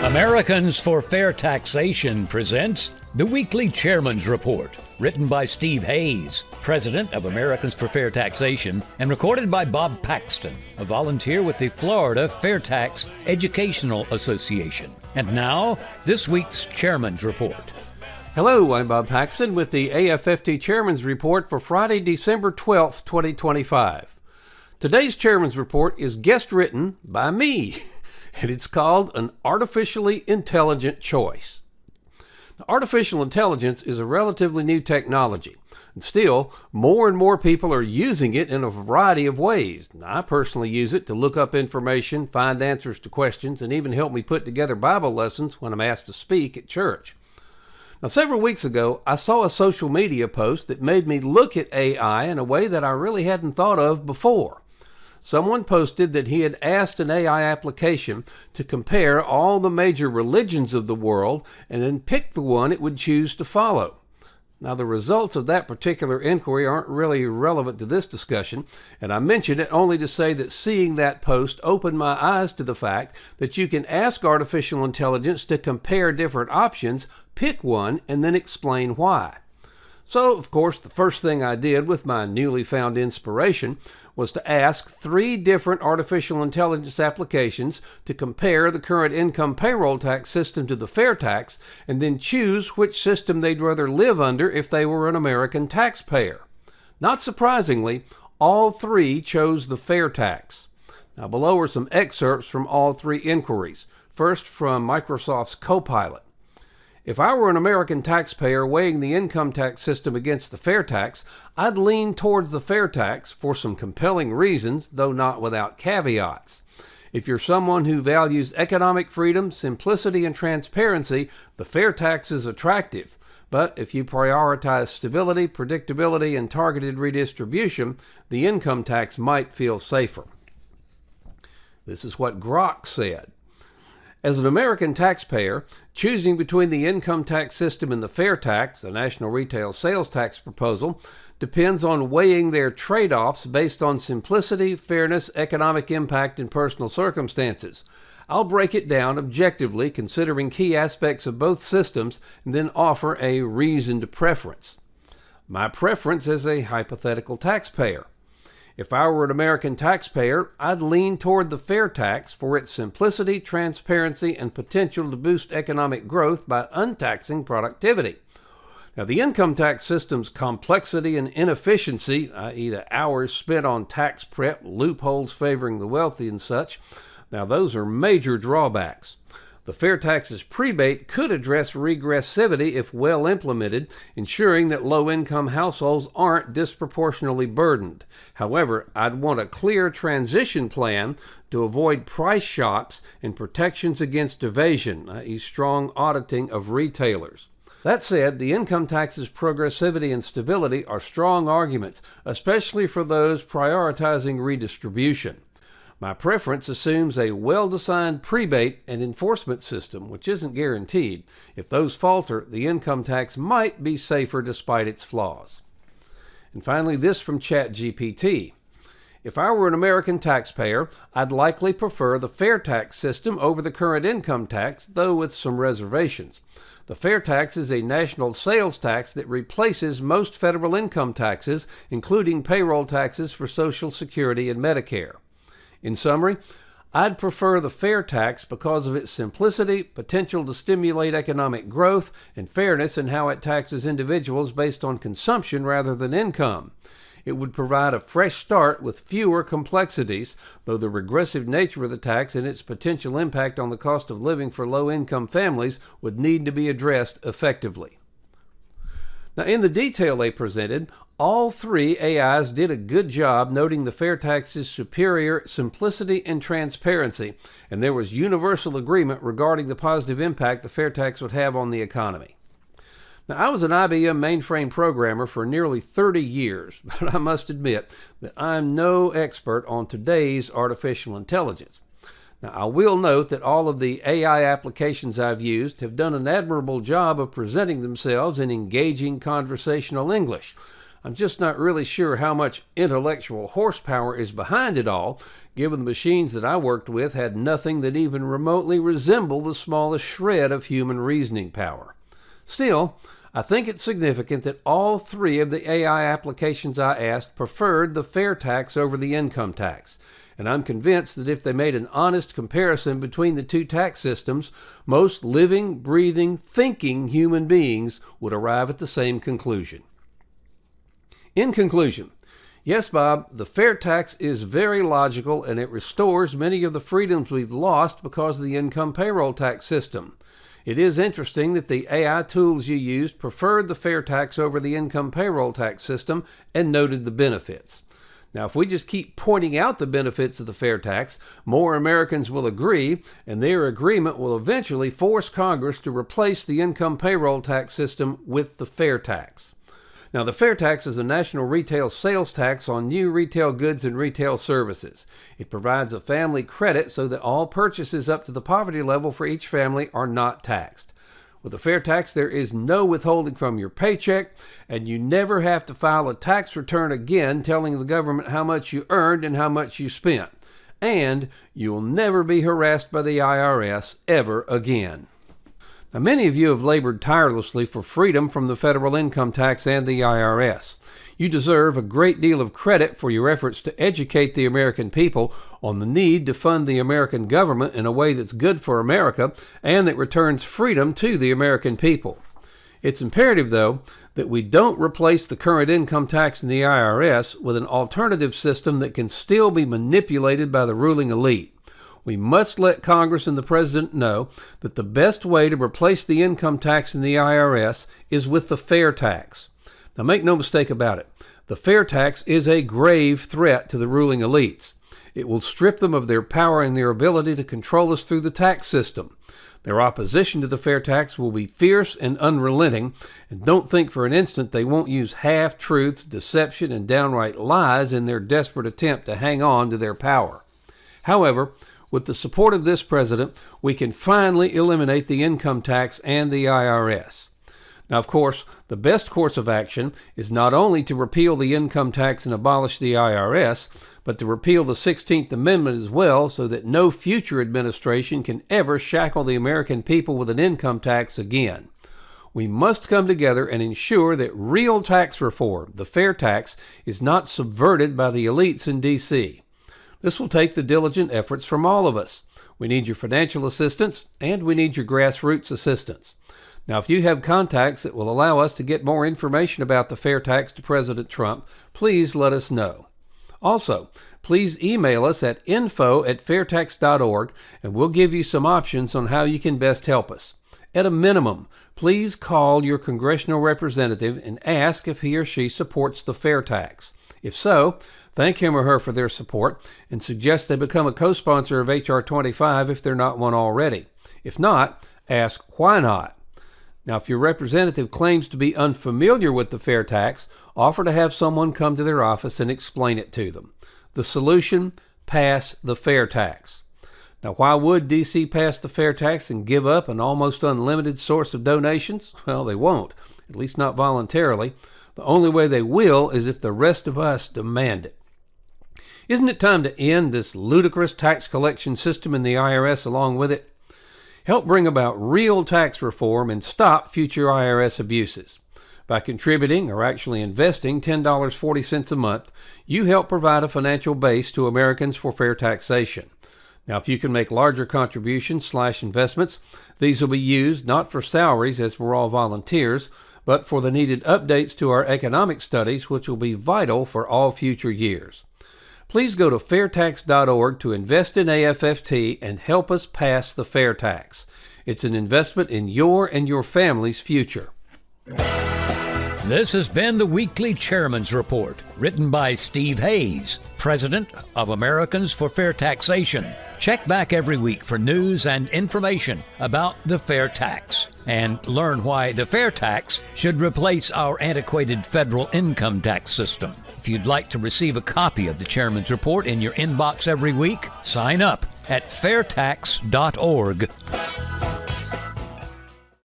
Americans for Fair Taxation presents the Weekly Chairman's Report, written by Steve Hayes, President of Americans for Fair Taxation, and recorded by Bob Paxton, a volunteer with the Florida FAIRtax Educational Association. And now, this week's Chairman's Report. Hello, I'm Bob Paxton with the AFFT Chairman's Report for Friday, December 12th, 2025. Today's Chairman's Report is guest written by me, and it's called An Artificially Intelligent Choice. Now, artificial intelligence is a relatively new technology, and still, more and more people are using it in a variety of ways. Now, I personally use it to look up information, find answers to questions, and even help me put together Bible lessons when I'm asked to speak at church. Now, several weeks ago, I saw a social media post that made me look at AI in a way that I really hadn't thought of before. Someone posted that he had asked an AI application to compare all the major religions of the world and then pick the one it would choose to follow. Now, the results of that particular inquiry aren't really relevant to this discussion, and I mention it only to say that seeing that post opened my eyes to the fact that you can ask artificial intelligence to compare different options, pick one, and then explain why. So, of course, the first thing I did with my newly found inspiration was to ask 3 different artificial intelligence applications to compare the current income payroll tax system to the FAIRtax and then choose which system they'd rather live under if they were an American taxpayer. Not surprisingly, all 3 chose the FAIRtax. Now, below are some excerpts from all 3 inquiries. First, from Microsoft's Copilot. If I were an American taxpayer weighing the income tax system against the FAIRtax, I'd lean towards the FAIRtax for some compelling reasons, though not without caveats. If you're someone who values economic freedom, simplicity, and transparency, the FAIRtax is attractive. But if you prioritize stability, predictability, and targeted redistribution, the income tax might feel safer. This is what Grok said. As an American taxpayer, choosing between the income tax system and the FAIRtax, the National Retail Sales Tax proposal, depends on weighing their trade-offs based on simplicity, fairness, economic impact, and personal circumstances. I'll break it down objectively, considering key aspects of both systems, and then offer a reasoned preference. My preference as a hypothetical taxpayer. If I were an American taxpayer, I'd lean toward the FAIRtax for its simplicity, transparency, and potential to boost economic growth by untaxing productivity. Now, the income tax system's complexity and inefficiency, i.e. the hours spent on tax prep, loopholes favoring the wealthy and such, now those are major drawbacks. The FAIRtax's prebate could address regressivity if well implemented, ensuring that low-income households aren't disproportionately burdened. However, I'd want a clear transition plan to avoid price shocks and protections against evasion, i.e. strong auditing of retailers. That said, the income tax's progressivity and stability are strong arguments, especially for those prioritizing redistribution. My preference assumes a well-designed prebate and enforcement system, which isn't guaranteed. If those falter, the income tax might be safer despite its flaws. And finally, this from ChatGPT. If I were an American taxpayer, I'd likely prefer the FAIRtax system over the current income tax, though with some reservations. The FAIRtax is a national sales tax that replaces most federal income taxes, including payroll taxes for Social Security and Medicare. In summary, I'd prefer the FAIRtax because of its simplicity, potential to stimulate economic growth, and fairness in how it taxes individuals based on consumption rather than income. It would provide a fresh start with fewer complexities, though the regressive nature of the tax and its potential impact on the cost of living for low-income families would need to be addressed effectively. Now, in the detail they presented, all 3 AIs did a good job noting the FAIRtax's superior simplicity and transparency, and there was universal agreement regarding the positive impact the FAIRtax would have on the economy. Now, I was an IBM mainframe programmer for nearly 30 years, but I must admit that I'm no expert on today's artificial intelligence. Now, I will note that all of the AI applications I've used have done an admirable job of presenting themselves in engaging conversational English. I'm just not really sure how much intellectual horsepower is behind it all, given the machines that I worked with had nothing that even remotely resembled the smallest shred of human reasoning power. Still, I think it's significant that all three of the AI applications I asked preferred the FAIRtax over the income tax, and I'm convinced that if they made an honest comparison between the two tax systems, most living, breathing, thinking human beings would arrive at the same conclusion. In conclusion, yes, Bob, the FAIRtax is very logical and it restores many of the freedoms we've lost because of the income payroll tax system. It is interesting that the AI tools you used preferred the FAIRtax over the income payroll tax system and noted the benefits. Now, if we just keep pointing out the benefits of the FAIRtax, more Americans will agree, and their agreement will eventually force Congress to replace the income payroll tax system with the FAIRtax. Now, the FAIRtax is a national retail sales tax on new retail goods and retail services. It provides a family credit so that all purchases up to the poverty level for each family are not taxed. With the FAIRtax, there is no withholding from your paycheck, and you never have to file a tax return again telling the government how much you earned and how much you spent. And you'll never be harassed by the IRS ever again. Now, many of you have labored tirelessly for freedom from the federal income tax and the IRS. You deserve a great deal of credit for your efforts to educate the American people on the need to fund the American government in a way that's good for America and that returns freedom to the American people. It's imperative, though, that we don't replace the current income tax and the IRS with an alternative system that can still be manipulated by the ruling elite. We must let Congress and the President know that the best way to replace the income tax and the IRS is with the FAIRtax. Now, make no mistake about it. The FAIRtax is a grave threat to the ruling elites. It will strip them of their power and their ability to control us through the tax system. Their opposition to the FAIRtax will be fierce and unrelenting, and don't think for an instant they won't use half-truths, deception, and downright lies in their desperate attempt to hang on to their power. However, with the support of this president, we can finally eliminate the income tax and the IRS. Now, of course, the best course of action is not only to repeal the income tax and abolish the IRS, but to repeal the 16th Amendment as well so that no future administration can ever shackle the American people with an income tax again. We must come together and ensure that real tax reform, the FAIRtax, is not subverted by the elites in D.C. This will take the diligent efforts from all of us. We need your financial assistance, and we need your grassroots assistance. Now, if you have contacts that will allow us to get more information about the FAIRtax to President Trump, please let us know. Also, please email us at info@fairtax.org, and we'll give you some options on how you can best help us. At a minimum, please call your congressional representative and ask if he or she supports the FAIRtax. If so, thank him or her for their support and suggest they become a co-sponsor of H.R. 25 if they're not one already. If not, ask why not. Now, if your representative claims to be unfamiliar with the FAIRtax, offer to have someone come to their office and explain it to them. The solution: pass the FAIRtax. Now, why would D.C. pass the FAIRtax and give up an almost unlimited source of donations? Well, they won't, at least not voluntarily. The only way they will is if the rest of us demand it. Isn't it time to end this ludicrous tax collection system and the IRS along with it? Help bring about real tax reform and stop future IRS abuses. By contributing, or actually investing, $10.40 a month, you help provide a financial base to Americans for fair taxation. Now, if you can make larger contributions/investments, these will be used not for salaries, as we're all volunteers, but for the needed updates to our economic studies, which will be vital for all future years. Please go to fairtax.org to invest in AFFT and help us pass the FAIRtax. It's an investment in your and your family's future. This has been the Weekly Chairman's Report, written by Steve Hayes, President of Americans for Fair Taxation. Check back every week for news and information about the fair tax, and learn why the fair tax should replace our antiquated federal income tax system. If you'd like to receive a copy of the Chairman's Report in your inbox every week, sign up at fairtax.org.